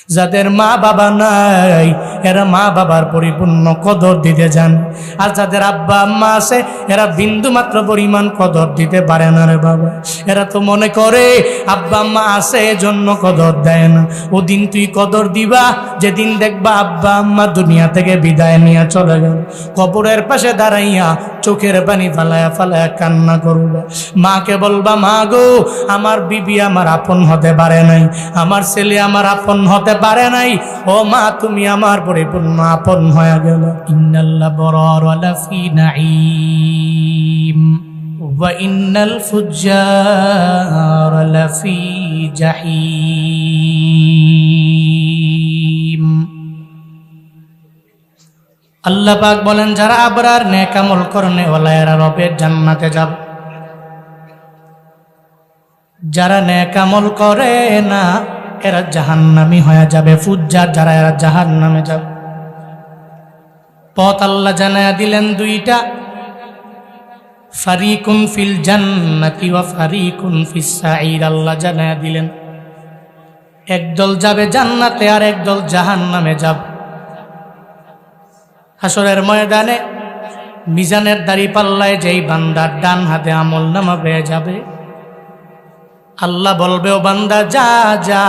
যাদের মা বাবা নাই এরা মা বাবার পরিপূর্ণ কদর দিতে যান, আর যাদের আব্বা আম্মা আছে এরা বিন্দু মাত্র পরিমাণ কদর দিতে পারে না রে বাবা। এরা তো মনে করে আব্বা আম্মা আছে এজন্য কদর দেয় না। ওদিন তুই কদর দিবা যেদিন দেখবা আব্বা আম্মা দুনিয়া থেকে বিদায় নিয়ে চলে গেল, কবরের পাশে দাঁড়াইয়া চোখের পানি ফালায়া ফালায়া কান্না করবা। মাকে বলবা, মা গো আমার বিবি আমার আপন হতে পারে নাই, আমার ছেলে আমার আপন হতে পারে নাই, ও মা তুমি আমার পরিপূর্ণ আপন হয়ে গেল। ইন্নাল্লাহ বরারা লাফি নাঈম ওয়া ইন্নাল ফুজ্জারা লাফি জাহিম। আল্লাহ পাক বলেন, যারা আবরার নেক আমল করনে ওয়ালা এরা রবের জান্নাতে যাবে। যারা নেক আমল করে না এরা জাহান্নামী হয়ে যাবে। ফুজ্জার যারা এরা জাহান্নামে যাবে। পথ আল্লাহ জানায়া দিলেন দুইটা, ফারিকুন ফিল জান্নাতি ওয়া ফারিকুন ফিস সাঈর। আল্লাহ জানায়া দিলেন একদল যাবে জান্নাতে আর একদল জাহান্নামে যাবে। হাসরের ময়দানে মিজানের দাড়ি পাল্লায় যেই বান্দার ডান হাতে আমল নামা পেয়ে যাবে, আল্লাহ বলবে, ও বান্দা যা যা,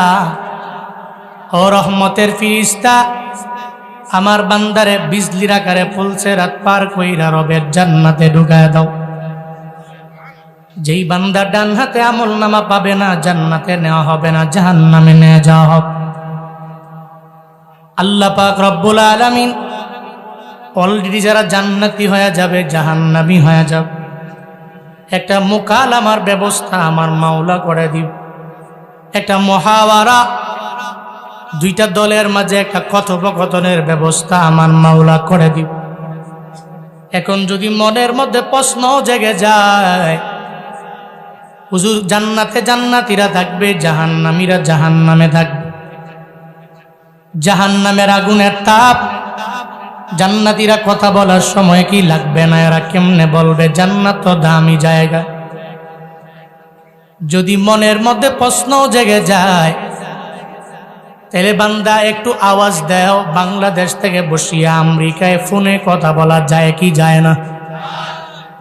ও রহমতের ফিরিস্তা আমার বান্দারে বিজলির আকারে পলছে রাত পার কইরা রবের জান্নাতে ঢুকায় দাও। যেই বান্দা ডান হাতে আমল নামা পাবে না জান্নাতে নেওয়া হবে না, জাহান্নামে নিয়ে যাওয়া হবে। আল্লাহ পাক রব্বুল আলামিন অলরেডি যারা জান্নাতি হয়ে যাবে জাহান্নামী হয়ে যাবে, একটা মুকালামার ব্যবস্থা আমার মাওলা করে দিব। একটা মুহাওয়ারা, দুইটা দলের মাঝে একটা কথোপকথনের ব্যবস্থা আমার মাওলা করে দিব। এখন যদি মনের মধ্যে প্রশ্ন জেগে যায়, হুজুর জান্নাতে জান্নাতীরা থাকবে, জাহান্নামীরা জাহান্নামে থাকবে, জাহান্নামের আগুনের তাপ জান্নাতীরা কথা বলার সময় কি লাগবে না? এরা কেমনে বলবে? জান্নাত তো দামি জায়গা। যদি মনের মধ্যে প্রশ্ন জেগে যায়, তাহলে বান্দা একটু আওয়াজ দাও, বাংলাদেশ থেকে বসিয়া আমেরিকায় ফোনে কথা বলা যায় কি যায় না?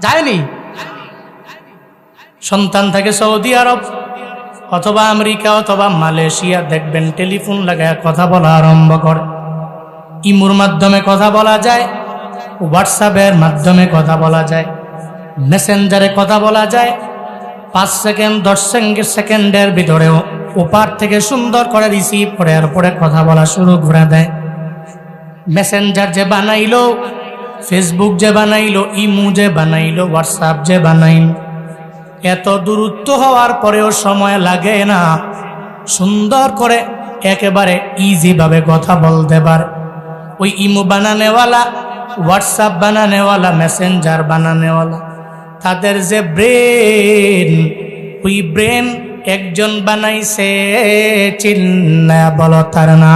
যায়নি? সন্তান থেকে সৌদি আরব অথবা আমেরিকা অথবা মালয়েশিয়া দেখবেন টেলিফোন লাগায় কথা বলা আরম্ভ করে। ইমুর মাধ্যমে কথা বলা যায়, হোয়াটসঅ্যাপের মাধ্যমে কথা বলা যায়, মেসেঞ্জারে কথা বলা যায়। 5 সেকেন্ড 10 সেকেন্ডের ভিতরেও ওপার থেকে সুন্দর করে রিসিভ করে এরপরে কথা বলা শুরু করে দেয়। মেসেঞ্জার যে বানাইলো, ফেসবুক যে বানাইলো, ইমু যে বানাইলো, হোয়াটসঅ্যাপ যে বানাইলো, এত দূরত্ব হওয়ার পরেও সময় লাগে না, সুন্দর করে একেবারে ইজিভাবে কথা বলতে পারে। ওই ইমু বানানেওয়ালা, হোয়াটসঅ্যাপ বানানেওয়ালা, মেসেঞ্জার বানানেওয়ালা, তাদের যে ব্রেন, ওই ব্রেন একজন বানাইছে, চিন্না বলো তার না।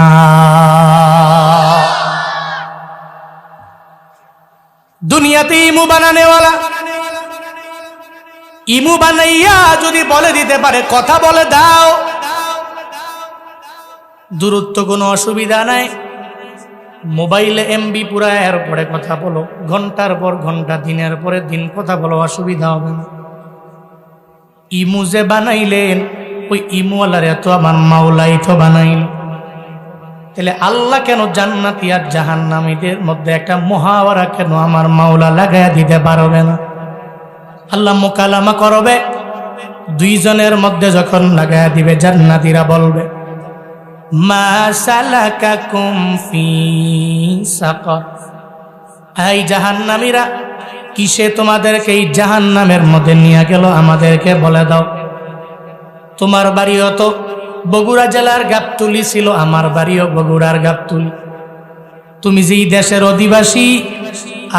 দুনিয়াতে ইমু বানানেওয়ালা ইমু বানাইয়া যদি বলে দিতে পারে কথা বলে দাও, দূরত্ব কোনো অসুবিধা নাই, মোবাইলে এমবি পুরা এর পরে কথা বলো, ঘন্টার পর ঘন্টা, দিনের পরে দিন কথা বলো, অসুবিধা হবে না। ইমু যে বানাইলেন ওই ইমুওয়ালার এত আমার মাওলাই তো বানাইল, তাহলে আল্লাহ কেন জান্নাতি আর জাহান্নামীদের মধ্যে একটা মুহাওয়ারা কেন আমার মাওলা লাগাইয়া দিতে পারবে না? আল্লাহ মুকালামা করবে, দুইজনের মধ্যে যখন লাগাইয়া দিবে, জান্নাতীরা বলবে, মা সালাকাকুম ফি সাকার। এই জাহান্নামীরা, কিসে তোমাদেরকে এই জাহান্নামের মধ্যে নিয়ে গেল আমাদেরকে বলে দাও। তোমার বাড়িও তো বগুড়া জেলার গাবতুলি ছিল, আমার বাড়িও বগুড়ার গাবতুলি। তুমি যেই দেশের অধিবাসী,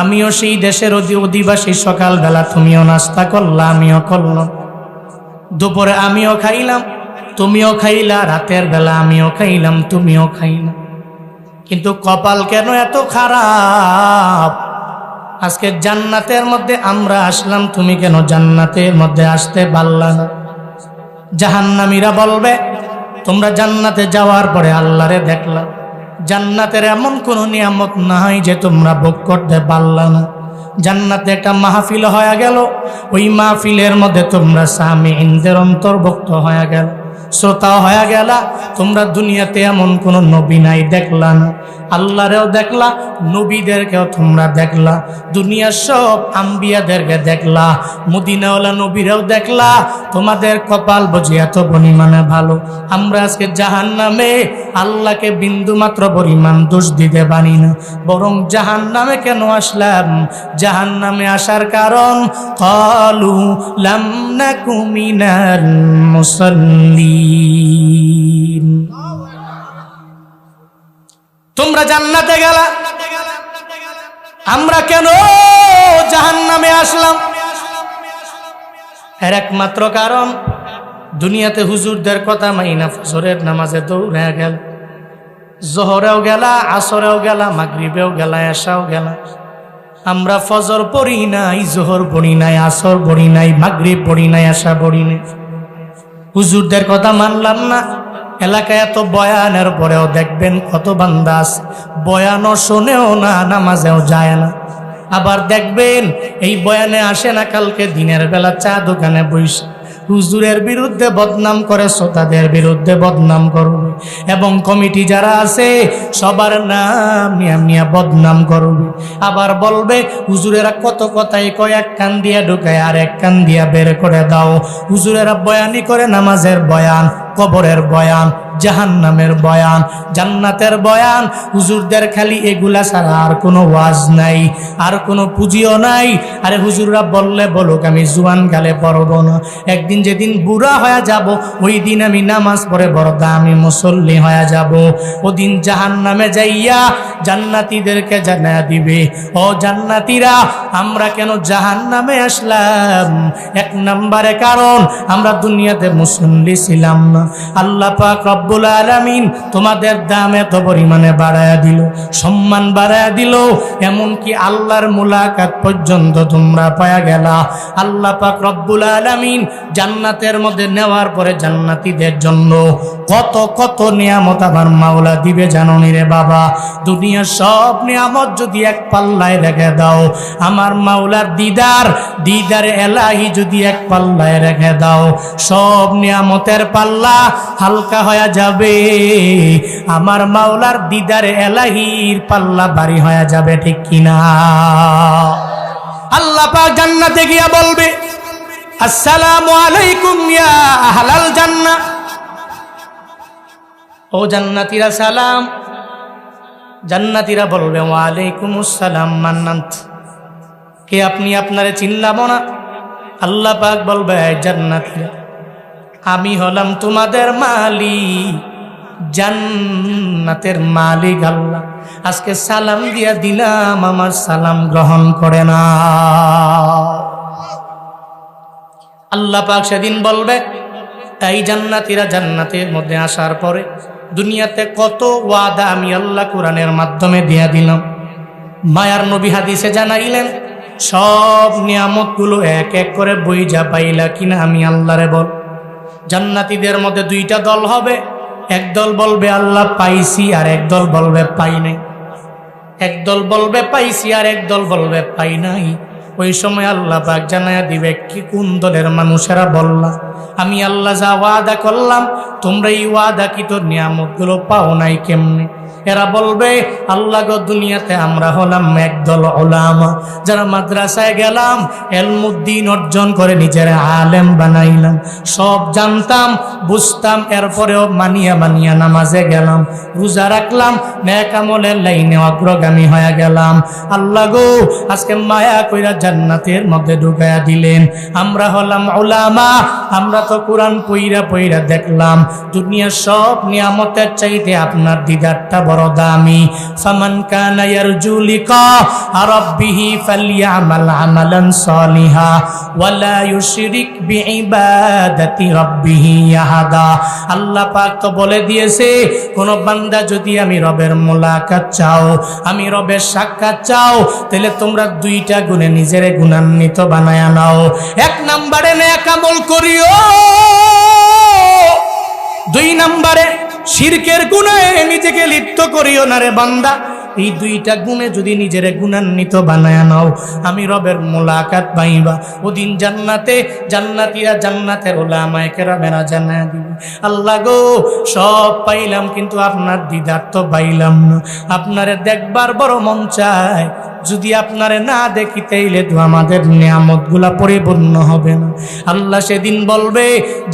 আমিও সেই দেশের অধিবাসী। সকালবেলা তুমিও নাস্তা করলা, আমিও করলাম, দুপুরে আমিও খাইলাম, তুমিও খাইলা, রাতের বেলা আমিও খাইলাম, তুমিও খাইলা। কিন্তু কপাল কেন এত খারাপ? আজকে জান্নাতের মধ্যে আমরা আসলাম, তুমি কেন জান্নাতের মধ্যে আসতে পারলা না? জাহান্নামীরা বলবে, তোমরা জান্নাতে যাওয়ার পরে আল্লাহরে দেখলা, জান্নাতের এমন কোনো নিয়ামত নাই যে তোমরা ভোগ করতে পারলা না। জান্নাতে একটা মাহফিল হয়ে গেল, ওই মাহফিলের মধ্যে তোমরা সামিঈনদের অন্তর্ভুক্ত হয়ে গেল, শ্রোতা হয়ে গেলা। তোমরা দুনিয়াতে এমন কোন নবী নাই দেখলা না, আল্লাহরেও দেখলা, নবীদেরকেও তোমরা দেখলা, দুনিয়ার সব আম্বিয়াদেরকে দেখলা, মদিনাওয়ালা নবীরাও দেখলা। তোমাদের কপাল বুঝি এত পরিমাণে ভালো। আমরা আজকে জাহান্নামে আল্লাহকে বিন্দু মাত্র পরিমাণ দোষ দিতে পারি না, বরং জাহান্নামে কেন আসলাম? জাহান্নামে আসার কারণ ক্বালু লাম নাকু মিনাল মুসাল্লিন। তোমরা জান্নাতে গেলা, আমরা কেন জাহান্নামে আসলাম? এর একমাত্র কারণ দুনিয়াতে হুজুরদের কথা মাইনা ফজরের নামাজে দৌড়ে গেল, জোহরেও গেলা, আসরেও গেলা, মাগরিবেও গেলা, এশাও গেলা। আমরা ফজর পড়ি নাই, জোহর পড়ি নাই, আসর পড়ি নাই, মাগরিব পড়ি নাই, এশা পড়ি নাই। হুজুরদের কথা মানলাম না। এলাকায় এত বয়ানের পরেও দেখবেন কত বান্দা আছে, বয়ানও শোনেও না, নামাজেও যায় না। আবার দেখবেন এই বয়ানে আসে না, কালকে দিনের বেলা চা দোকানে বসে হুজুরের বিরুদ্ধে বদনাম করে, শ্রোতাদের বিরুদ্ধে বদনাম করবে, এবং কমিটি যারা আছে সবার নাম নিয়ে বদনাম করবে। আবার বলবে হুজুরেরা কত কথাই কয়, এক কান দিয়া ঢুকায় আর এক কান দিয়া বের করে দাও। হুজুরেরা বয়ানি করে নামাজের বয়ান, কবরের বয়ান, জাহান্নামের বয়ান, জান্নাতের বয়ান। হুজুরদের খালি এগুলা ছাড়া আর কোনো ওয়াজ নাই, আর কোনো পুঁজিও নাই। আরে হুজুররা বললে বলুক, আমি জুয়ান গালে পড়ব না। একদিন যেদিন বুড়া হয়ে যাব, ওই দিন আমি নামাজ পড়ে বড় দামি মুসল্লি হয়ে যাব। ওদিন জাহান্নামে যাইয়া জান্নাতীদেরকে জানায়া দিবে, ও জান্নাতীরা, আমরা কেন জাহান্নামে আসলাম? এক নম্বরে কারণ আমরা দুনিয়াতে মুসল্লি ছিলাম না। আল্লাহ পাক রব্বুল আলামিন তোমাদের দাম এত পরিমাণে বাড়ায়া দিল, সম্মান বাড়ায়া দিল, এমনকি আল্লাহর মুলাকাত পর্যন্ত তোমরা পায়া গেলা। আল্লাহ পাক রব্বুল আলামিন জান্নাতের মধ্যে নেওয়ার পরে জান্নাতীদের জন্য কত কত নিয়ামত আমার মাওলা দিবে জানো নি রে বাবা? দুনিয়ার সব নিয়ামত যদি এক পাল্লায় রেখে দাও, আমার মাওলার দিদার এলাহি যদি এক পাল্লায় রেখে দাও, সব নিয়ামতের পাল্লা হালকা হয়ে যাবে, আমার মাওলার দিদার এলাহির পাল্লা ভারী হয়ে যাবে, ঠিক কিনা? আল্লাহ পাক জান্নাতে গিয়া বলবে, আসসালামু আলাইকুম ইয়া আহলাল জান্নাহ। ও জান্নাতীরা সালাম। জান্নাতীরা বলবে, ওয়া আলাইকুমুস সালাম মান্নাত। কে আপনি? আপনারে চিনলাম না। আল্লাহ পাক বলবে, জান্নাতীরা, আমি হলাম তোমাদের মালিক, জান্নাতের মালিক আল্লাহ। আজকে সালাম দিয়া দিলাম, আমার সালাম গ্রহণ করে না। আল্লাহ পাক সেদিন বলবে, এই জান্নাতীরা জান্নাতের মধ্যে আসার পরে দুনিয়াতে কত ওয়াদা আমি আল্লাহ কোরআনের মাধ্যমে দিয়া দিলাম। মায়ার নবী হাদিসে জানাইলেন, সব নিয়ামতগুলো এক এক করে বইজা পাইলা কিনা আমি আল্লাহরে বল। জান্নাতীদের মধ্যে দুইটা দল হবে, এক দল বলবে আল্লাহ পাইছি, আর এক দল বলবে পাই নাই। এক দল বলবে পাইছি, আর এক দল বলবে পাই নাই। ওই সময় আল্লাহ পাক জানায়া দিবে, কি কোন দলের মানুষেরা বললা আমি আল্লাহ যা ওয়াদা করলাম তোমরা এই ওয়াদাকৃত নিয়ামতগুলো পাও নাই কেমনে? এরা বলবে, আল্লাহ গো, দুনিয়াতে আমরা হলাম একদল উলামা, যারা মাদ্রাসায় গেলাম, ইলমুদ্দিন অর্জন করে নিজের আলেম বানাইলাম, সব জানতাম বুঝতাম, এরপরেও মানিয়া নামাজে গেলাম, রোজা রাখলাম, নেক আমলের লাইনে অগ্রগামী হয়ে গেলাম। আল্লাহ গো, আজকে মায়া কইরা জান্নাতের মধ্যে ঢুকায়া দিলেন। আমরা হলাম উলামা, আমরা তো কোরআন পইরা দেখলাম দুনিয়ার সব নিয়ামতের চাইতে আপনার দিদারটা বড় দামি। ফামান কানা ইয়ারজু লিকা রাব্বিহি ফালইআমাল আমালান সালিহা ওয়ালা ইউশরিক বিইবাদাতি রাব্বিহি আহাদা। আল্লাহ পাক তো বলে দিয়েছে, কোন বান্দা যদি আমি রবের মুলাকাত চাও, আমি রবের সাক্ষাৎ চাও, তাহলে তোমরা দুইটা গুণে নিজের গুণান্বিত বানায়া নাও। এক নম্বরে নেক আমল করিও, দুই নম্বরে শিরকের গুনাহে নিজেকে লিপ্ত করিও না রে বান্দা। এই দুইটা গুণে যদি নিজের গুণান্বিত বানায় নাও, আমি রবের মোলাকাত পাইবা। ওদিন জান্নাতে জান্নাতীরা জান্নাতের ওলামায়ে কেরামেরা জানায়া দিবে, আল্লাহ গো সব পাইলাম কিন্তু আপনার দিদার তো পাইলাম না, আপনারে দেখবার বড় মন চায়, যদি আপনারে না দেখি তাইলে তো আমাদের নিয়ামতগুলা পরিপূর্ণ হবে না। আল্লাহ সেদিন বলবে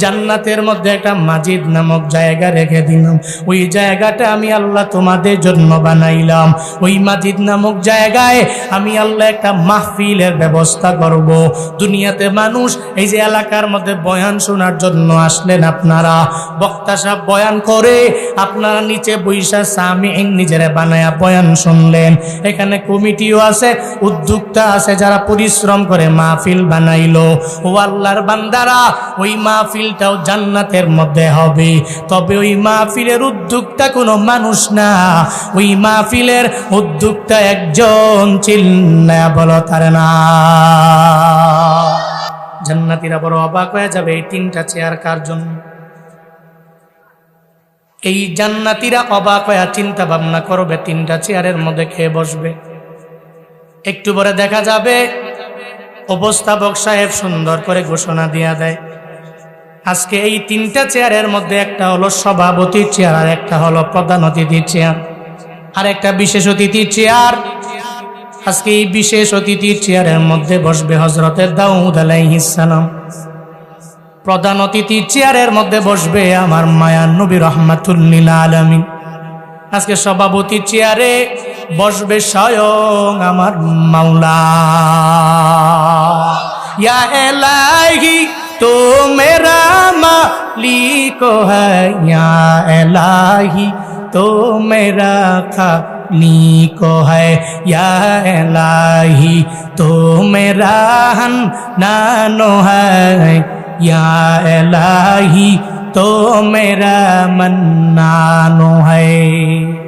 জান্নাতের মধ্যে একটা মাজিদ নামক জায়গা রেখে দিলাম, ওই জায়গাটা আমি আল্লাহ তোমাদের জন্য বানাইলাম। ওই মাজিদ নামক জায়গায় আমি আল্লাহ একটা মাহফিলের ব্যবস্থা করব। দুনিয়াতে মানুষ এই যে এলাকার মধ্যে বয়ান শোনার জন্য আসলেন, আপনারা বক্তা সাহেব বয়ান করে, আপনারা নিচে বৈশা সামিঈন নিজেরা বানায়া বয়ান শুনলেন। এখানে কমিটিও আছে, উদ্যোক্তা আছে যারা পরিশ্রম করে মাহফিল বানাইলো। ও আল্লাহর বান্দারা, ওই মাহফিলটাও জান্নাতের মধ্যে হবে, তবে ওই মাহফিলের উদ্যোক্তা কোনো মানুষ না, ওই মাহফিলের উদ্যোক্তা একজন, চিল্লায়া বলো তার না। জান্নাতীরা বড় অবাক হয়ে যাবে, এই তিনটা চেয়ার কার জন্য? এই জান্নাতীরা অবাক হয়ে চিন্তা ভাবনা করবে, তিনটা চেয়ারের মধ্যে খেয়ে বসবে। একটু পরে দেখা যাবে উপস্থাপক সাহেব সুন্দর করে ঘোষণা দিয়া দেয়, আজকে এই তিনটা চেয়ারের মধ্যে একটা হলো সভাপতির চেয়ার, আর একটা হলো প্রধান অতিথির চেয়ার, আর একটা বিশেষ অতিথির চেয়ার। আজকে এই বিশেষ অতিথির চেয়ারের মধ্যে বসবে হযরতে দাউদ আলাইহিস সালাম। প্রধান অতিথির চেয়ারের মধ্যে বসবে আমার মায়ার নবী রাহমাতুল লিল আলামিন। আজকে সভাপতির চেয়ারে বসবে স্বয়ং আমার মাওলা। ইয়া ইলাহি তো মেরা মালিক হ্যায়, ইয়া ইলাহি তো মেরা খালিক হ্যায়, ইয়া ইলাহি তো মেরা হান্নান হ্যায়, ইয়া ইলাহি তো মেরা মান্নান হ্যায়।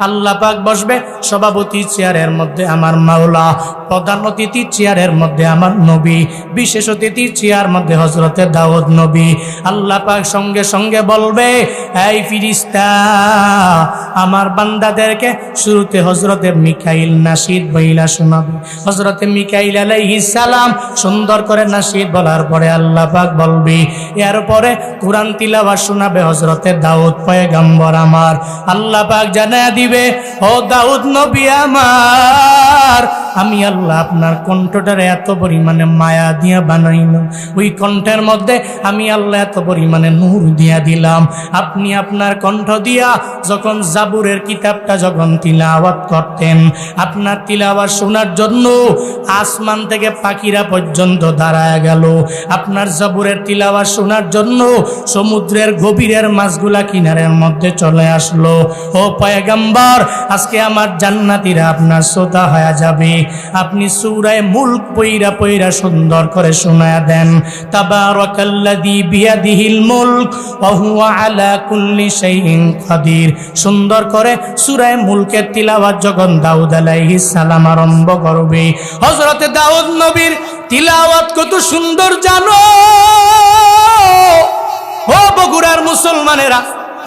আল্লাহ পাক বসবে সভাপতি চেয়ারের মধ্যে আমার মাওলা, প্রধান অতিথি চেয়ারের মধ্যে আমার নবী, বিশেষ অতিথি চেয়ার মধ্যে হযরতে দাউদ নবী। আল্লাহ পাক সঙ্গে সঙ্গে বলবে, এই ফেরেশতা আমার বান্দাদেরকে শুরুতে হযরতে মিকাইল নাশিদ বইলা শোনাবে। হযরতে মিকাইল আলাইহিস সালাম সুন্দর করে নাশিদ বলার পরে আল্লাহ পাক বলবে, এরপরে কোরআন তিলাওয়াত শোনাবে হযরতে দাউদ পয়গম্বর আমার। আল্লাহ পাক জানায়া দিবে, ও দাউদ নবী আমার, আমি আল্লাহ আপনার কণ্ঠটারে এত পরিমাণে মায়া দিয়া বানাইলাম, ওই কণ্ঠের মধ্যে আমি আল্লাহ এত পরিমাণে নূর দিয়া দিলাম। আপনি আপনার কণ্ঠ দিয়া যখন জাবুরের কিতাবটা যখন তিলাওয়াত করতেন, আপনার তিলাওয়াত শোনার জন্য আসমান থেকে পাখিরা পর্যন্ত দাঁড়ায় গেল। আপনার জাবুরের তিলাওয়াত শোনার জন্য সমুদ্রের গভীরের মাছগুলা কিনারের মধ্যে চলে আসলো। ও পয়গম্বর, আজকে আমার জান্নাতীরা আপনার শ্রোতা হয়ে যাবে। আপনি সূরা মুলক পইরা পইরা সুন্দর করে শোনায়া দেন, তাবারাকাল্লাযী বিয়াদিহিল মুলক ওয়া হুয়া আলা কুল্লি শাইইন কাদির। সুন্দর করে সূরা মুলকের তিলাওয়াত যখন দাউদ আলাইহিস সালাম আরম্ভ করবে, হযরতে দাউদ নবীর তিলাওয়াত কত সুন্দর জানো ও বগুড়ার মুসলমানেরা।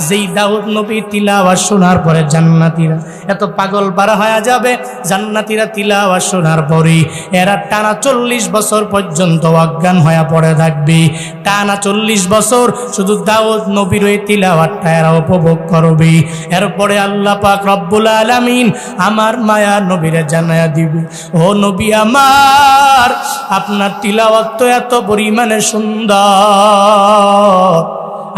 যেই দাউদ নবী তিলাওয়াত শোনার পরে জান্নাতীরা এত পাগল পারা হয়ে যাবে, জান্নাতীরা তিলাওয়াত শোনার পরে এরা টানা 40 বছর পর্যন্ত অজ্ঞান হয়ে পড়ে থাকবে। টানা 40 বছর শুধু দাউদ নবীর ওই তিলাওয়াতটা এরা উপভোগ করবে। এরপরে আল্লাহ পাক রব্বুল আলামিন আমার মায়া নবীরে জানায়া দিবে, ও নবী আমার, আপনার তিলাওয়াত তো এত পরিমাণে সুন্দর,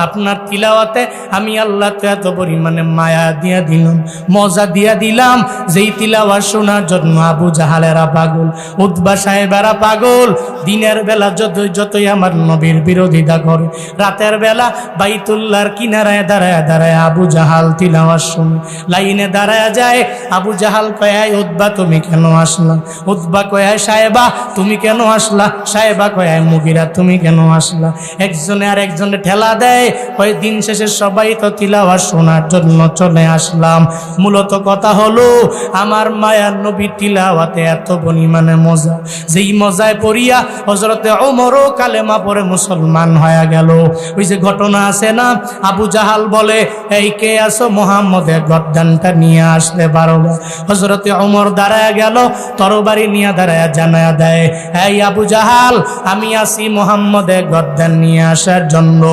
আপনার তিলাওয়াতে আমি আল্লাহ তো এত পরিমাণে মায়া দিয়া দিলাম, মজা দিয়া দিলাম, যেই তিলাওয়াত শোনার জন্য আবু জাহালেরা পাগল, উতবা সাহেবেরা পাগল। দিনের বেলা যতই আমার নবীর বিরোধিতা করে, রাতের বেলা বাইতুল্লাহর কিনারায় দাঁড়ায় দাঁড়ায় আবু জাহাল তিলাওয়াত শুনে। লাইনে দাঁড়ায় যায়, আবু জাহাল কয়, উতবা তুমি কেন আসলা? উতবা কয়, সাহেবা তুমি কেন আসলা? সাহেবা কয়, মুগিরা তুমি কেন আসলা? একজনে আর একজনে ঠেলা দেয়, দেয়, ওই দিন শেষে সবাই তো তিলাওয়াত শোনার জন্য চলে আসলাম। মূলত কথা হলো আমার মায়ার নবী তিলাওয়াতে এত পরিমাণে মজা, যেই মজায় পড়িয়া হযরতে ওমরও কালেমা পড়ে মুসলমান হয়ে গেল। ওই যে ঘটনা আছে না, আবু জাহাল বলে, এই কে আছো, মুহাম্মদের গর্দানটা নিয়ে আসতে পারো না? হযরতে ওমর দাঁড়ায় গেল, তরবারি নিয়ে দাঁড়ায় জানায়া দেয়, এই আবু জাহাল, আমি আসি মুহাম্মদের গর্দান নিয়ে আসার জন্য।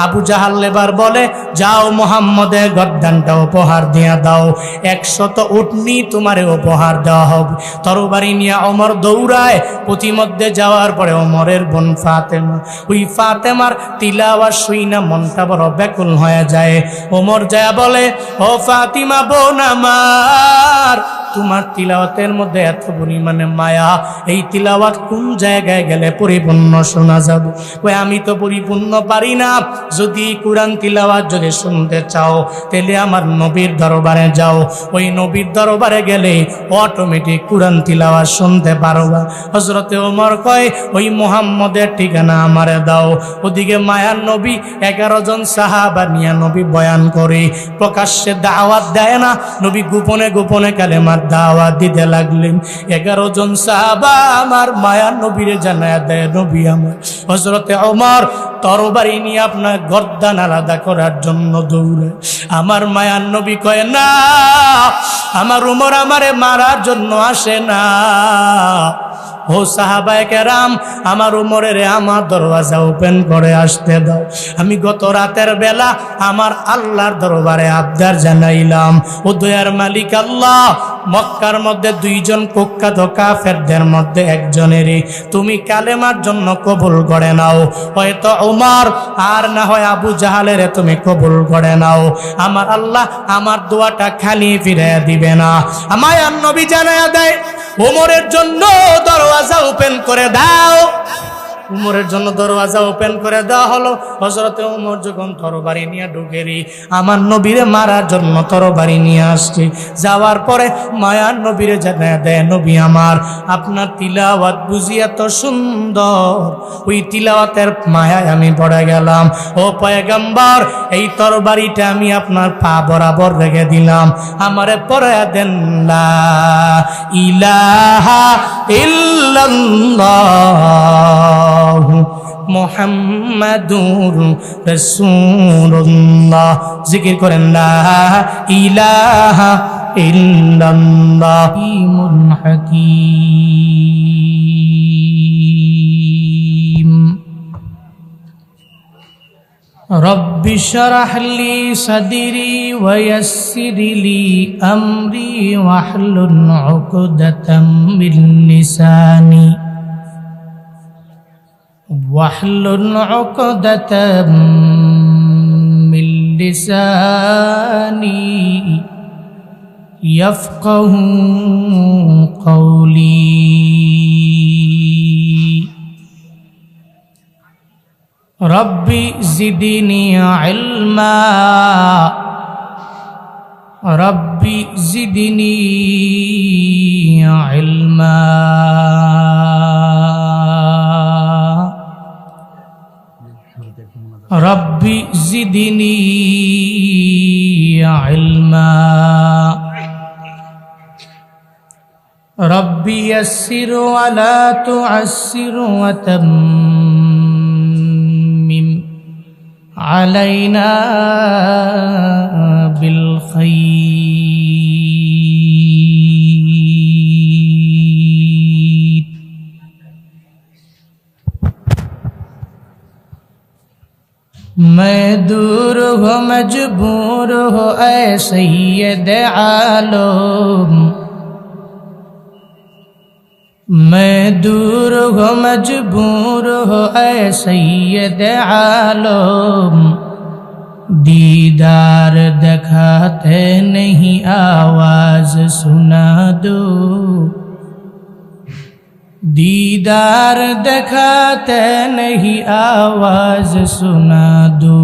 আবু জাহাল এবার বলে, যাও মুহাম্মদের গর্দানটা উপহার দিয়া দাও, 100 উটনি তোমারে উপহার দেওয়া হবে। তরবারি নিয়ে ওমর দৌড়ায়। প্রতিমধ্যে যাওয়ার পরে ওমরের বোন ফাতেমা, ওই ফাতেমার তিলাওয়াত শুইনা মনটা বড় ব্যাকুল হয়ে যায়। ওমর যায় বলে, ও ফাতিমা বোন আমার, তোমার তিলাওয়াতের মধ্যে এত পরিমাণে মায়া, এই তিলাওয়াত কোন জায়গায় গেলে পরিপূর্ণ শোনা যাবে? কই আমি তো পরিপূর্ণ পারি না। যদি কোরআন তিলাওয়াত যদি শুনতে চাও তাহলে আমার নবীর দরবারে যাও, ওই নবীর দরবারে গেলে অটোমেটিক কোরআন তিলাওয়াত শুনতে পারবা। হযরতে ওমর কয়, ওই মুহাম্মদের ঠিকানা আমারে দাও। ওদিকে মায়ার নবী 11 জন সাহাবা নিয়ে নবী বয়ান করে, প্রকাশ্যে দাওয়াত দেয় না, নবী গোপনে গোপনে কালেমা দাওয়াত দিতে লাগলেন। 11 জন সাহাবা আমার মায়ার নবীরে জানায়া দেয়, নবী আমার। হযরতে ওমর তরবারি নিয়ে আপনার গর্দান আলাদা করার জন্য দৌড়ে। আমার মায়ার নবী কয়, না, আমার ওমর আমারে মারার জন্য আসে না। ও সাহাবায়ে কেরাম, আমার ওমরের আমার দরওয়াজা ওপেন করে আসতে দাও। আমি গত রাতের বেলা আমার আল্লাহর দরবারে আবদার জানাইলাম, ও দয়ার মালিক আল্লাহ, মক্কার মধ্যে 2 জন কুখ্যাত কাফেরদের মধ্যে একজনেরই তুমি কালেমার জন্য কবুল করে নাও। হয়তো ওমর আর না হয় আবু জাহালের তুমি কবুল করে নাও। আমার আল্লাহ আমার দোয়াটা খালি ফিরে দিবে না। আমার নবী জানায়া দেয়, ওমরের জন্য দরওয়াজা ওপেন করে দাও। উমরের জন্য দরওয়াজা ওপেন করে দেওয়া হলো। হযরতে ওমর যখন তরবারি নিয়ে ঢুকেরি, আমার নবীরে মারার জন্য তরবারি নিয়ে আসছে। যাওয়ার পরে মায়ার নবীরে জানায় দেয়, নবী আমার, আপনার তিলাওয়াত বুঝি এত সুন্দর, ওই তিলাওয়াতের মায়ায় আমি পড়ে গেলাম। ও পয়গম্বর, এই তরবারিটা আমি আপনার পা বরাবর রেখে দিলাম, আমারে পড়ে দেন, লা ইলাহা ইল্লাল্লাহ মুহাম্মাদুর রাসূলুল্লাহ। জিকির করেন, লা ইলাহা ইল্লাল্লাহ হাকীম। রব্বি শরহ লি সাদরি ওয়া ইয়াসসির লি আমরি ওয়াহলুল উকদাতাম মিন লিসানি واحلل عقدة من لساني يفقه قولي ربي زدني علما ربي زدني علما ربي زدني علما ربي يسر ولا تعسر وتمم علينا بالخير मैं दूर हो मजबूर हो ऐ सैयद आलम मैं दूर हो मजबूर हो ऐ सैयद आलम दीदार दिखाते नहीं आवाज सुना दो दीदार दिखाते नहीं आवाज सुना दो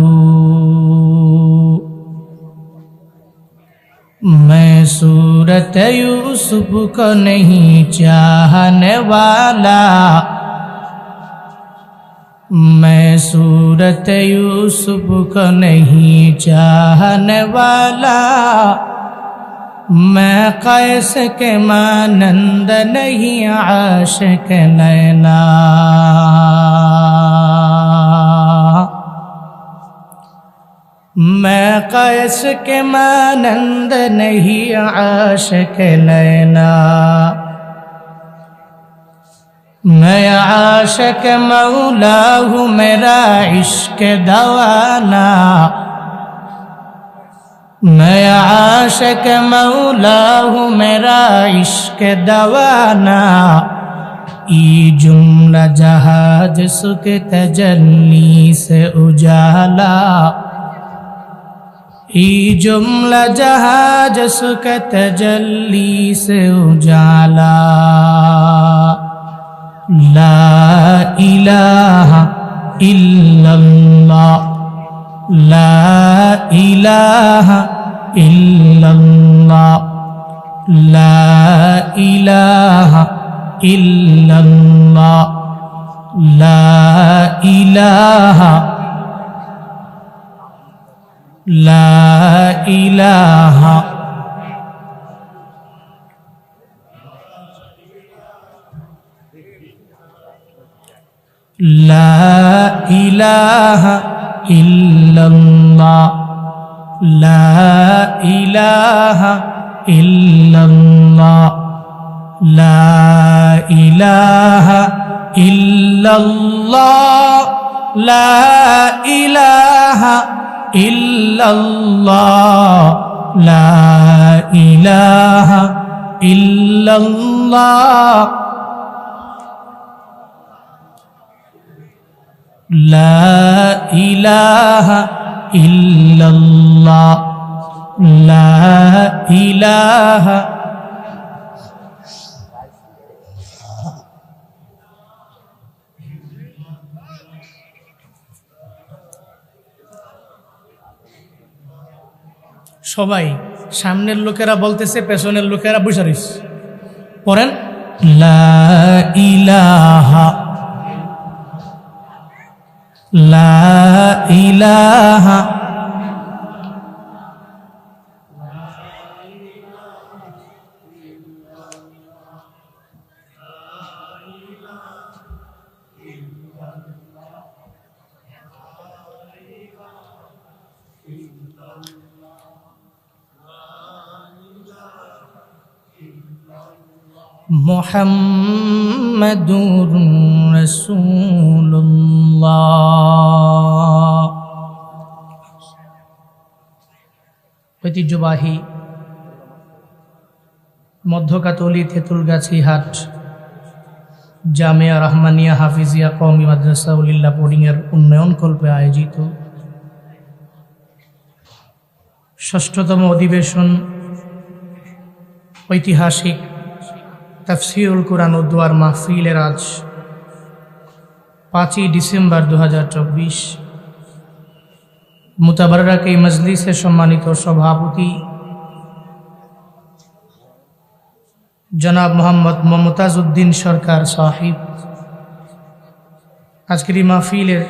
मैं सूरत यूसुफ को नहीं चाहने वाला मैं सूरत यूसुफ को नहीं चाहने वाला, मैं कैस के मानंद नहीं आशिक नैना। मैं कैस के मानंद नहीं आशिक नैना, मैं आशिक मौला हूँ मेरा इश्क दवाना। मैं आशिक मौला हूँ मेरा इश्क दवाना। ई जुमला जहाज सुख तजल्ली से उजाला, ई जुमला जहाज सुख तजल्ली से उजाला। ला इलाहा इल्लल्लाह, ला इलाहा इल्लल्लाह, ला इलाहा इल्लल्लाह, ला इलाहा, ला इलाहा। ला इलाहा इल्लल्लाह, ला इलाहा इल्लल्लाह, ला इलाहा इल्लल्लाह, ला इलाहा इल्लल्लाह, ला इलाहा इल्लल्लाह, ला इलाहा इल्लल्लाह, ला इलाहा। সবাই সামনের লোকেরা বলতেছে, পেছনের লোকেরা বসে রয়েছে। পড়েন লা ইলাহা, লা ইলাহা, মুহাম্মাদুর রাসূলুল্লাহ। ঐতিহ্যবাহী মধ্যকাতলি তেঁতুলগাছি হাট জামিয়া রহমানিয়া হাফিজিয়া কওমি মাদ্রাসা উলিল্লাহ বোর্ডিংয়ের উন্নয়ন কল্পে আয়োজিত ৬ষ্ঠতম অধিবেশন ঐতিহাসিক তাফসীরুল কুরআন ও দোয়ার মাহফিলের আজ 5ই ডিসেম্বর 2024 মুতাবাররাক এই মজলিসের সম্মানিত সভাপতি জনাব মোহাম্মদ মমতাজ উদ্দিন সরকার সাহিব, আজকের এই মাহফিলের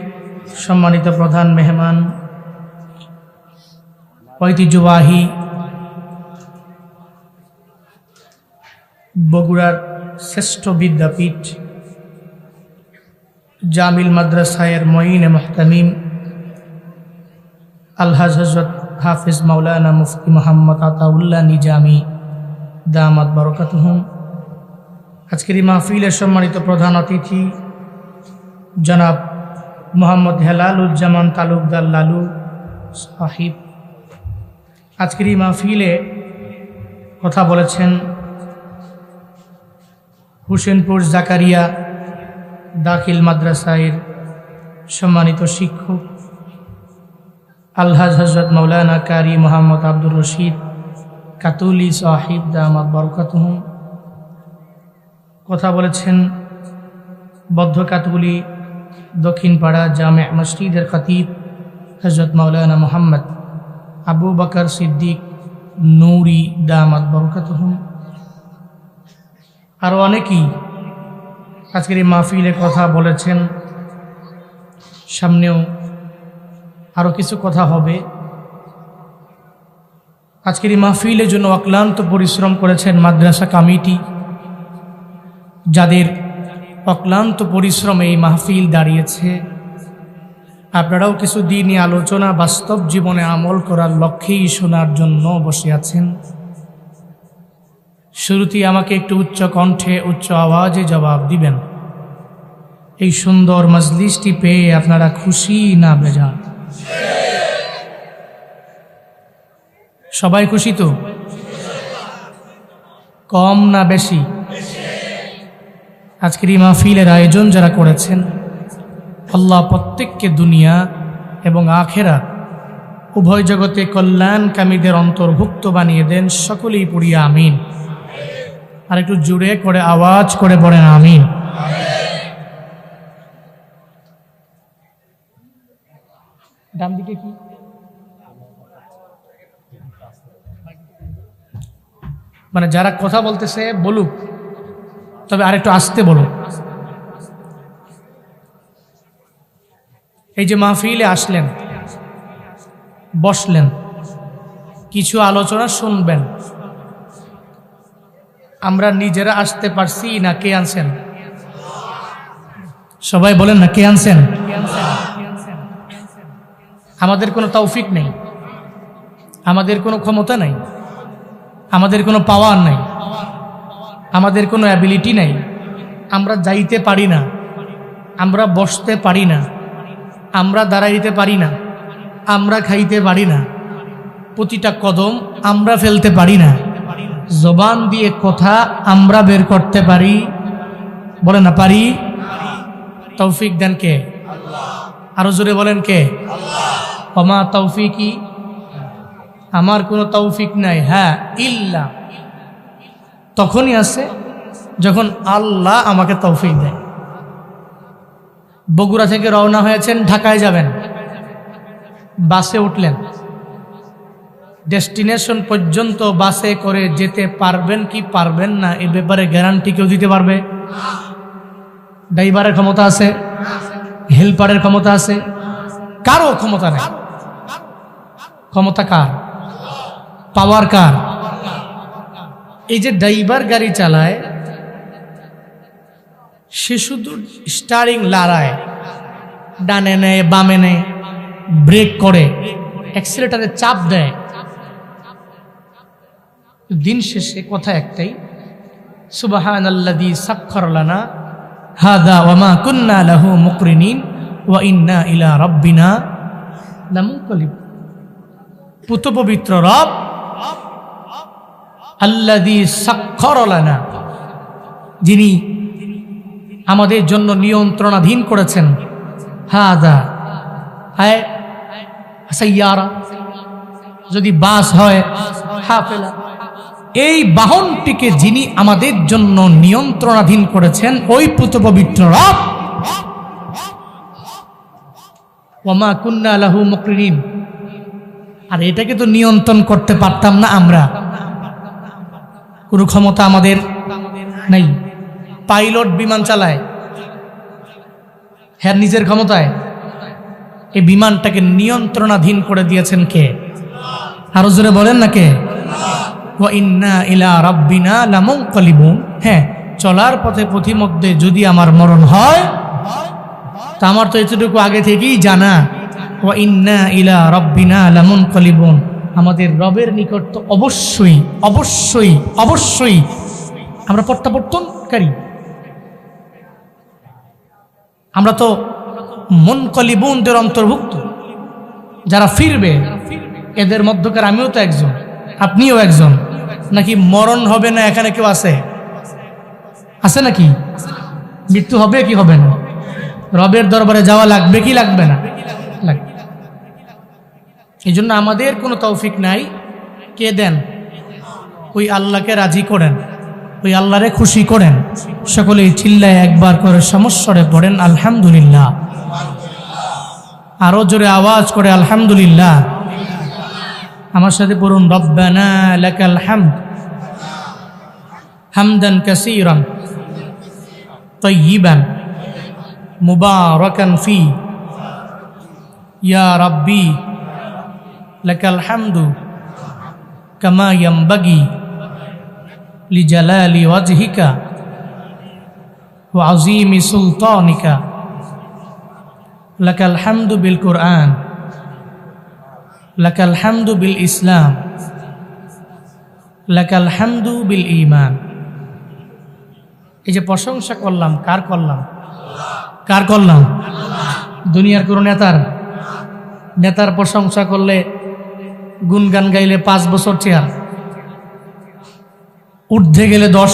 সম্মানিত প্রধান মেহমান, ঐতিহ্যবাহী বগুড়ার শ্রেষ্ঠ বিদ্যাপীঠ জামিল মাদ্রাসায়ের মঈনে মুহতামিম আলহাজ হযরত হাফিজ মাওলানা মুফতি মোহাম্মদ আতাউল্লাহ নিজামী দামাত বারাকাতুহুম। আজকের এই মাহফিলের সম্মানিত প্রধান অতিথি জনাব মোহাম্মদ হেলালুজ্জামান তালুকদার লালু সাহিব। আজকের এই মাহফিলে কথা বলেছেন হুসেনপুর জাকারিয়া দাখিল মাদ্রাসায়ের সম্মানিত শিক্ষক আলহাজ হযরত মাওলানা কারি মোহাম্মদ আব্দুর রশিদ কাতুলি সাহিব দামাত বারাকাতুহুম। কথা বলেছেন বদ্ধকাতুলি দক্ষিণপাড়া জামে মসজিদের খতিব হযরত মাওলানা মোহাম্মদ আবু বকর সিদ্দিক নূরি দামাত বারাকাতুহুম। আরও অনেকেই আজকের এই মাহফিলে কথা বলেছেন। সামনেও আরও কিছু কথা হবে। আজকের এই মাহফিলের জন্য অক্লান্ত পরিশ্রম করেছেন মাদ্রাসা কমিটি, যাদের অক্লান্ত পরিশ্রমে এই মাহফিল দাঁড়িয়েছে। আপনারাও কিছু দিনই আলোচনা বাস্তব জীবনে আমল করার লক্ষ্যেই শোনার জন্য বসে আছেন। শুরুতেই আমাকে একটু উচ্চ কণ্ঠে উচ্চ আওয়াজে জবাব দিবেন, এই সুন্দর মজলিসটি পেয়ে আপনারা খুশি না বেজার? সবাই খুশি তো? কম না বেশি? আজকের এই মাহফিলের আয়োজন যারা করেছেন, আল্লাহ প্রত্যেককে দুনিয়া এবং আখেরাত উভয় জগতে কল্যাণকামীদের অন্তর্ভুক্ত বানিয়ে দেন। সকলেই পড়ি আমিন। আর একটু জোরে করে আওয়াজ করে পড়েন আমিন। ডান দিকে কি মানে যারা কথা বলতেছে বলুক, তবে আরেকটু আস্তে বলো। এই যে মাহফিলে আসলেন, বসলেন, কিছু আলোচনা শুনবেন, আমরা নিজেরা আসতে পারছি না কে আনছেন? সবাই বলেন না, কে আনছেন? আমাদের কোনো তৌফিক নেই, আমাদের কোনো ক্ষমতা নাই, আমাদের কোনো পাওয়ার নাই, আমাদের কোনো অ্যাবিলিটি নাই। আমরা যাইতে পারি না, আমরা বসতে পারি না, আমরা দাঁড়াইতে পারি না, আমরা খাইতে পারি না, প্রতিটা কদম আমরা ফেলতে পারি না, জবান দিয়ে কথা আমরা বের করতে পারি? বলেন না পারি? তৌফিক দেন কে? আরো জোরে বলেন কে? ওমা তৌফিকি, আমার কোনো তৌফিক নাই। হ্যাঁ, ইল্লা তখনই আছে যখন আল্লাহ আমাকে তৌফিক দেয়। বগুড়া থেকে রওনা হয়েছেন, ঢাকায় যাবেন, বাসে উঠলেন, ডেস্টিনেশন পর্যন্ত বাসে করে যেতে পারবেন কি পারবেন না এ ব্যাপারে গ্যারান্টি কেউ দিতে পারবে? ড্রাইভারের ক্ষমতা আছে? হেল্পারের ক্ষমতা আছে? কারো ক্ষমতা নেই। ক্ষমতা কার? পাওয়ার কার? এই যে ড্রাইভার গাড়ি চালায়, সে শুধু স্টারিং লাড়ায়, ডানে নেয় বামে নেয়, ব্রেক করে, অ্যাক্সিলারেটরে চাপ দেয়। দিন শেষে কথা একটাই, সুবহানাল্লাযী সাখখারা লানা হাযা ওয়া মা কুন্না লাহু মুকরিনিন ওয়া ইন্না ইলা রাব্বিনা লামুনকালিবুন। পুত পবিত্র রব, আল্লাযী সাখখারা লানা, যিনি আমাদের জন্য নিয়ন্ত্রণাধীন করেছেন, হাযা হায় সাইয়ারা, যদি বাস হয় হাফেলা, এই বাহনটিকে যিনি আমাদের জন্য নিয়ন্ত্রণাধীন করেছেন ওই পুত পবিত্র রব। ওয়া মা কুন্না লাহু মুকরিনিন, আর এটাকে তো নিয়ন্ত্রণ করতে পারতাম না আমরা, কোনো ক্ষমতা আমাদের নাই। পাইলট বিমান চালায়, হ্যাঁ নিজের ক্ষমতায়। এই বিমানটাকে নিয়ন্ত্রণাধীন করে দিয়েছেন কে? আরো জোরে বলেন না কে? ওয়া ইন্না ইলা রাব্বিনা লামুনকালিবুন। হ্যাঁ, চলার পথে পথিমধ্যে যদি আমার মরণ হয়, তা আমার তো এতটুকু আগে থেকেই জানা, ওয়া ইন্না ইলা রাব্বিনা লামুনকালিবুন, আমাদের রবের নিকট তো অবশ্যই অবশ্যই অবশ্যই আমরা প্রত্যাবর্তনকারী। আমরা তো মুনকালিবুনদের অন্তর্ভুক্ত, যারা ফিরবে। এদের মধ্যকার আমিও তো একজন, আপনিও একজন। নাকি মরণ হবে না এখানে কেউ আছে? আছে নাকি? মৃত্যু হবে কি হবে না? রবের দরবারে যাওয়া লাগবে কি লাগবে না? লাগবে। এই জন্য আমাদের কোনো তৌফিক নাই। কে দেন? ওই আল্লাহকে রাজি করেন, ওই আল্লাহরে খুশি করেন। সকলেই চিল্লায় একবার করে সমস্বরে পড়েন আলহামদুলিল্লাহ। আরো জোরে আওয়াজ করে আলহামদুলিল্লাহ। আমার সাথে পড়ুন, রব্বানা লাকাল হামদ হামদান কাসীরান তাইয়িবান মুবারাকান ফি ইয়া রাব্বি লাকাল হামদু কামা ইয়ামবাগি লিজালালি ওয়াজহিকা ওয়া আযীমি সুলতানিকা লাকাল হামদু বিল কুরআন লাকাল হামদু বিল ইসলাম লাকাল হামদু বিল ঈমান। এই যে প্রশংসা করলাম, কার করলাম? কার করলাম? দুনিয়ার কোন নেতার প্রশংসা করলে, গুনগান গাইলে 5 বছর চেয়ার, ঊর্ধ্বে গেলে 10,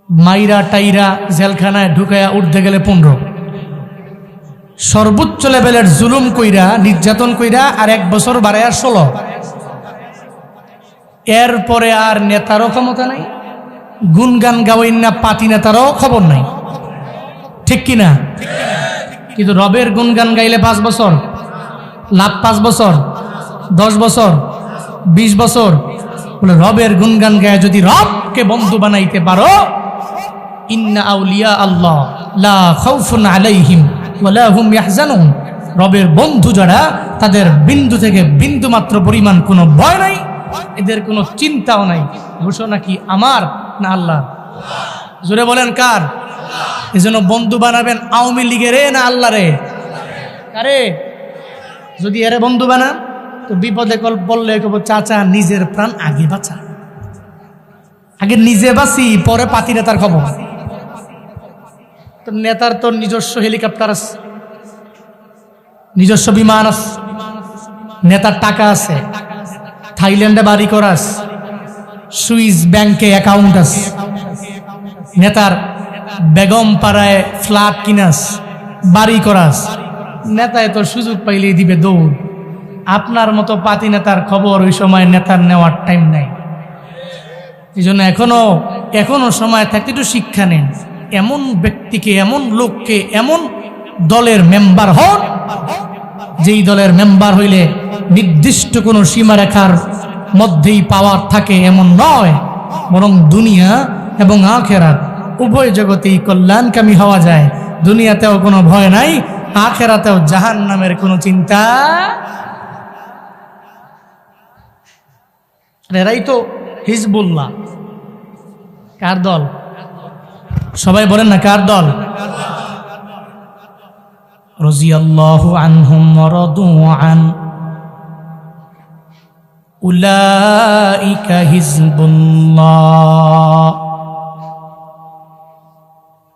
মাইরা টাইরা জেলখানায় ঢুকায়া ঊর্ধ্বে গেলে 15, সর্বোচ্চ লেভেলের জুলুম কইরা, নির্যাতন কইরা আর 1 বছর বাড়ায় 16। এরপরে আর নেতারও ক্ষমতা নাই, গুনগান গাওয়াইন না পাতি নেতারও খবর নাই, ঠিক কিনা? কিন্তু রবের গুনগান গাইলে 5 বছর লাভ, 5 বছর, 10 বছর, 20 বছর। বলে রবের গুনগান গায়ে যদি রবকে বন্ধু বানাইতে পারো, ইন্না আউলিয়া আল্লাহ লা খাউফুন আলাইহিম ওয়ালা হুম ইয়াহজানুন, রবের বন্ধু যারা, তাদের বিন্দু থেকে বিন্দু মাত্র পরিমাণ কোনো ভয় নাই, এদের কোনো চিন্তাও নাই। ঘোষণা কি আমার না আল্লাহ? জোরে বলেন কার? এজন্য বন্ধু বানাবেন আওয়ামী লীগের না আল্লাহ রে? আরে যদি এরে বন্ধু বানান তো বিপদে বললে কব চাচা নিজের প্রাণ আগে বাঁচা, আগে নিজে বাঁচি পরে পাতি নেতার খবর। তো নেতার তোর নিজস্ব হেলিকপ্টার আছে, নিজস্ব বিমান আছে, নেতার টাকা আছে, থাইল্যান্ডে বাড়ি করাস, সুইস ব্যাংকে অ্যাকাউন্ট আছে, নেতার বেগম পাড়ায় ফ্ল্যাট কিনাস, বাড়ি করাস, নেতায় তোর সুযোগ পাইলেই দিবে দৌড়। আপনার মতো পাতি নেতার খবর ওই সময় নেতার নেওয়ার টাইম নাই। এই জন্য এখনো সময় থাকতে একটু শিক্ষা নেন। এমন ব্যক্তিকে, এমন লোককে, এমন দলের মেম্বার হন যেই দলের মেম্বার হইলে নির্দিষ্ট কোনো সীমারেখার মধ্যেই পাওয়ার থাকে এমন নয়, বরং দুনিয়া এবং আখিরাত উভয় জগতেই কল্যাণকামী হওয়া যায়। দুনিয়াতেও কোনো ভয় নাই, আখিরাতেও জাহান্নামের কোনো চিন্তা। এরাই তো হিজবুল্লাহ। কার দল? সবাই বলেন না কার দল? রাদিয়াল্লাহু আনহুম ওয়া রাদু আন উলাইকা হিজবুল্লাহ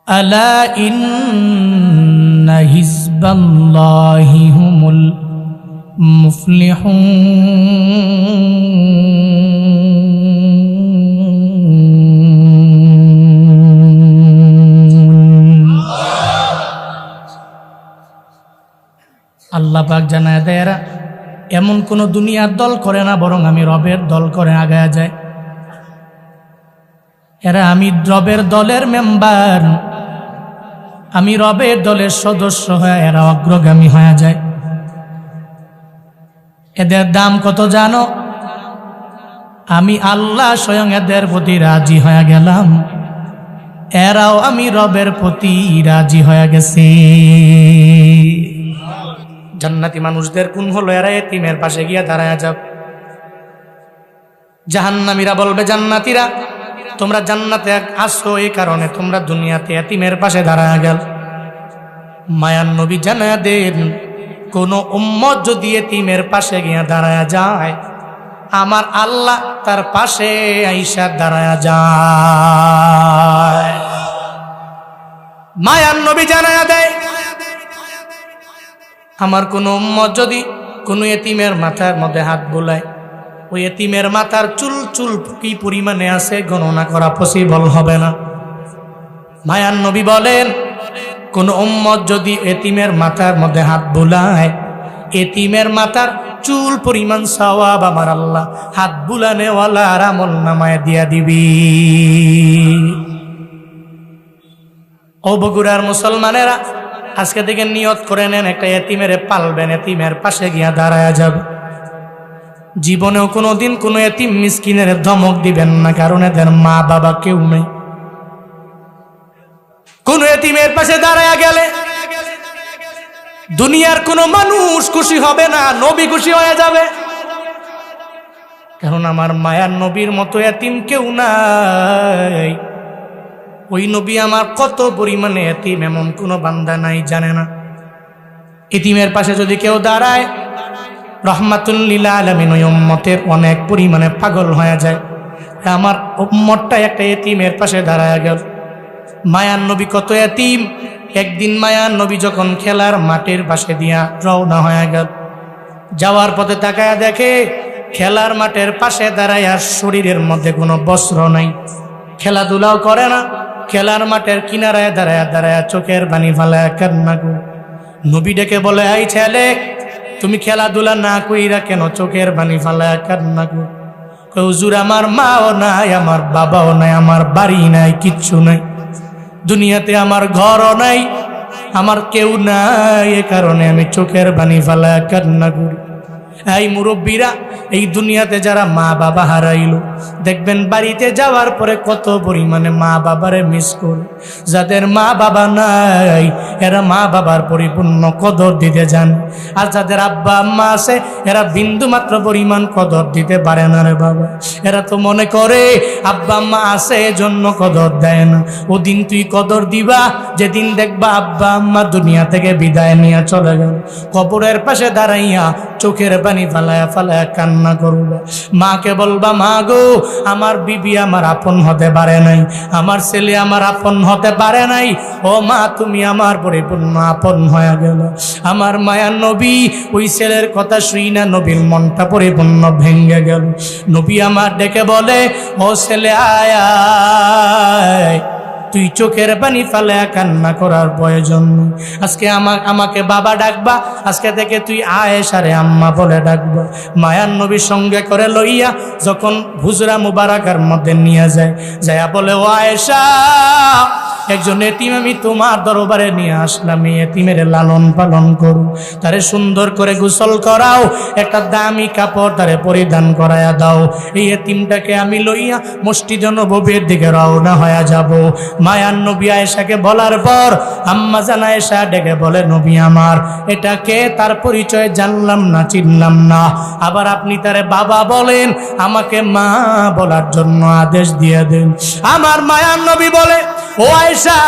আলা ইন্না হিজবাল্লাহি হুমুল মুফলিহুন। আল্লাহ পাক জানায় দেয় এরা এমন কোন দুনিয়ার দল করে না, বরং আমি রবের দল করে আগায়া যায়। এরা আমি রবের দলের মেম্বার, আমি রবের দলের সদস্য হয়ে এরা অগ্রগামী হয়ে যায়। এদের দাম কত জানো? আমি আল্লাহ স্বয়ং এদের প্রতি রাজি হয়ে গেলাম, এরাও আমি রবের প্রতি রাজি হয়ে গেছে। জান্নাতি মানুষদের গুণ হলো এরা এতিমের পাশে গিয়ে দাঁড়ায় যাব। জাহান্নামীরা বলবে জান্নাতীরা তোমরা জান্নাতে আসো এই কারণে তোমরা দুনিয়াতে এতিমের পাশে দাঁড়ায় গেল। মায়ান নবী জানায়া দেন কোন উম্মত যদি এতিমের পাশে গিয়ে দাঁড়ায় যায়, আমার আল্লাহ তার পাশে আইসা দাঁড়ায় যায়। মায়ান নবী জানায়া দেয় আমার কোন উম্মত যদি কোন এতিমের মাথার মধ্যে হাত বোলায়, ওই এতিমের মাথার চুল কি পরিমাণে আছে গণনা করা পসিবল হবে না। মায়ান নবী বলেন কোন উম্মত যদি এতিমের মাথার মধ্যে হাত বোলায়, এতিমের মাথার চুল পরিমাণ সওয়াব আমার আল্লাহ হাত বুলানেওয়ালা আর আমল নামায় দিয়া দিবি। ও বগুড়ার মুসলমানেরা, আজকে থেকে নিয়ত করে নেন একটা এতিমের পালবেন, এতিমের পাশে গিয়া দাঁড়ায় যাবে। জীবনেও কোনোদিন কোনো এতিম মিসকিনের ধমক দিবেন না, কারণ এদের মা বাবা কেউ নেই। কোন এতিমের পাশে দাঁড়ায় গেলে দুনিয়ার কোনো মানুষ খুশি হবে না, নবী খুশি হয়ে যাবে। কারণ আমার মায়ার নবীর মতো এতিম কেউ নাই। ওই নবী আমার কত পরিমাণে এতিম এমন কোনো বান্দা নাই জানে না। এতিমের পাশে যদি কেউ দাঁড়ায়, রহমাতুল লিল আলামিন ওই উম্মতের অনেক পরিমাণে পাগল হয়ে যায়। আমার উম্মতটা একটা এতিমের পাশে দাঁড়ায় গেল। মায়ার নবী কত এতিম। একদিন মায়ার নবী যখন খেলার মাঠের পাশে দিয়া রওনা হয়ে গেল, যাওয়ার পথে তাকায়া দেখে খেলার মাঠের পাশে দাঁড়ায়া শরীরের মধ্যে কোনো বস্ত্র নাই, খেলাধুলাও করে না, খেলার মাঠের কিনারায় দাঁড়ায়া দাঁড়ায়া চোখের পানি ফালায়া কান্না করে। নবী ডেকে বলে, এই ছেলে, তুমি খেলাধুলা না কইরা কেন চোখের পানি ফালায়া কান্না করে? হুজুর, আমার মাও নাই, আমার বাবাও নাই, আমার বাড়ি নাই, কিচ্ছু নাই, দুনিয়াতে আমার ঘরও নাই, আমার কেউ নাই, এ কারণে আমি চোখের পানি ফালায়া কান্না করি। এই মুরব্বীরা, এই দুনিয়াতে যারা মা বাবা হারাইলো, দেখবেন বাড়িতে যাওয়ার পরে কত পরিমাণে মা বাবারে মিস করে। যাদের মা বাবা নাই এরা মা বাবার পরিপূর্ণ কদর দিতে জানে, আর যাদের আব্বা আম্মা আছে এরা বিন্দু মাত্র পরিমাণ কদর দিতে পারে না রে বাবা। এরা তো মনে করে আব্বা আম্মা আছে এজন্য কদর দেয় না। ওদিন তুই কদর দিবা যেদিন দেখবা আব্বা আম্মা দুনিয়া থেকে বিদায় নিয়ে চলে গেল। কবরের পাশে দাঁড়াইয়া চোখের পানি ফালায়া ফালায়া কান্না করবা। মাকে বলবা, মা গো, আমার বিবি আমার আপন হতে পারে নাই, আমার ছেলে আমার আপন হতে পারে নাই, ও মা তুমি আমার পরিপূর্ণ আপন হয়ে গেল। আমার মায়ার নবী ওই ছেলের কথা শুই না নবীর মনটা পরিপূর্ণ ভেঙে গেল। নবী আমার ডেকে বলে, ও ছেলে আয় আয়, তুই চোখের পানি ফালায়া কান্না করার প্রয়োজন নেই। আজকে আমাকে বাবা ডাকবা, আজকে থেকে তুই আয়েশারে আম্মা বলে ডাকবা। মায়ার নবীর সঙ্গে করে লইয়া যখন হুজরা মুবারাকার মধ্যে নিয়ে যায়, যায়া বলে, ও আয়েশা, একজন এতিম আমি তোমার দরবারে নিয়ে আসলাম, এই এতিমের লালন পালন করো, তারে সুন্দর করে গোসল করাও, একটা দামি কাপড় তারে পরিধান করায়া দাও। এই এতিমটাকে আমি লইয়া মসজিদে নববীর দিকে রওনা হয়ে যাব। মায়ার নবী আয়েশাকে বলার পর আম্মা জান আয়েশা ডেকে বলে, নবী আমার, এটা কে? তার পরিচয় জানলাম না, চিনলাম না। আবার আপনি তারে বাবা বলেন, আমাকে মা বলার জন্য আদেশ দিয়ে দেন। আমার মায়ার নবী বলে, ও আয়েশা,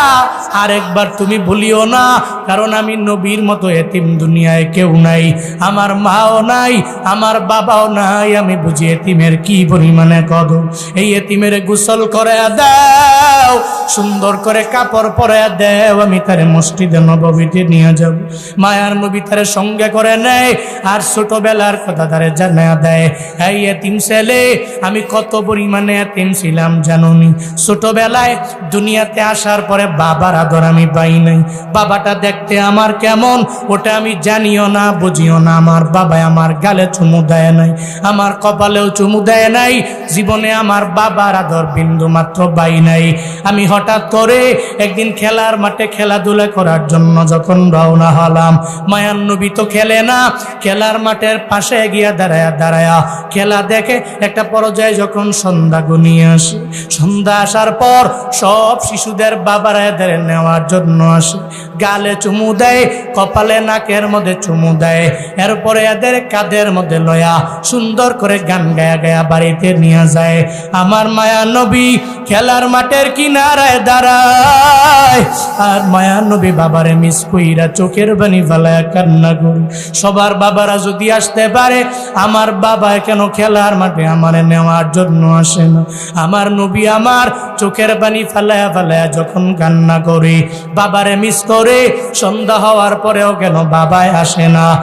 আরেকবার তুমি ভুলিও না, কারণ আমি নবীর মতো এতিম দুনিয়ায় কেউ নাই, আমার মাও নাই, আমার বাবাও নাই, আমি বুঝি এতিমের কি পরিমাণে কদর। এই এতিমের গোসল করে দাও, সুন্দর করে কাপড় পরে দেও, আমি তারে মসজিদে নববীতে নিয়ে যাব। মায়ার নবী তারে সঙ্গে করে নেয় আর ছোটবেলার কথা তারে জানা দেয়। এই এতিম ছেলে, আমি কত পরিমাণে এতিম ছিলাম জানোনি? ছোটবেলায় দুনিয়াতে আসার পরে বাবার আদর আমি পাই নাই। বাবাটা দেখতে আমার কেমন ওটা আমি জানিও না, বুঝিও না। আমার বাবা আমার গালে চুমু দেয় নাই, আমার কপালেও চুমু দেয় নাই, জীবনে আমার বাবার আদর বিন্দু মাত্র পাই নাই। আমি হঠাৎ করে একদিন খেলার মাঠে খেলাধুলা করার জন্য যখন রওনা হলাম, মায়ার নবী তো খেলে না, খেলার মাঠের পাশে গিয়া দাঁড়ায়া দাঁড়ায়া খেলা দেখে। একটা পর্যায়ে যখন সন্ধ্যা ঘনিয়ে আসে, সন্ধ্যা আসার পর সব শিশুদের বাবারা এদের নেওয়ার জন্য আসে, গালে চুমু দেয়, কপালে নাকের মধ্যে চুমু দেয়, এরপরে এদের কাঁধের মধ্যে লয়া সুন্দর করে গান গায়া গায়া বাড়িতে নিয়ে যায়। আমার মায়া নবী খেলার মাঠের কিনারায় দাঁড়ায়, আর মায়া নবী বাবারে মিস কইরা চোখের পানি ফালায়া কান্না করে। সবার বাবারা যদি আসতে পারে, আমার বাবা কেন খেলার মাঠে আমারে নেওয়ার জন্য আসে না? আমার নবী আমার চোখের পানি ফালায়া ফালায়া যখন কান্না করে, বাবারে মিস করে, সন্ধ্যা হওয়ার পরেও কেন বাবায় আসে না?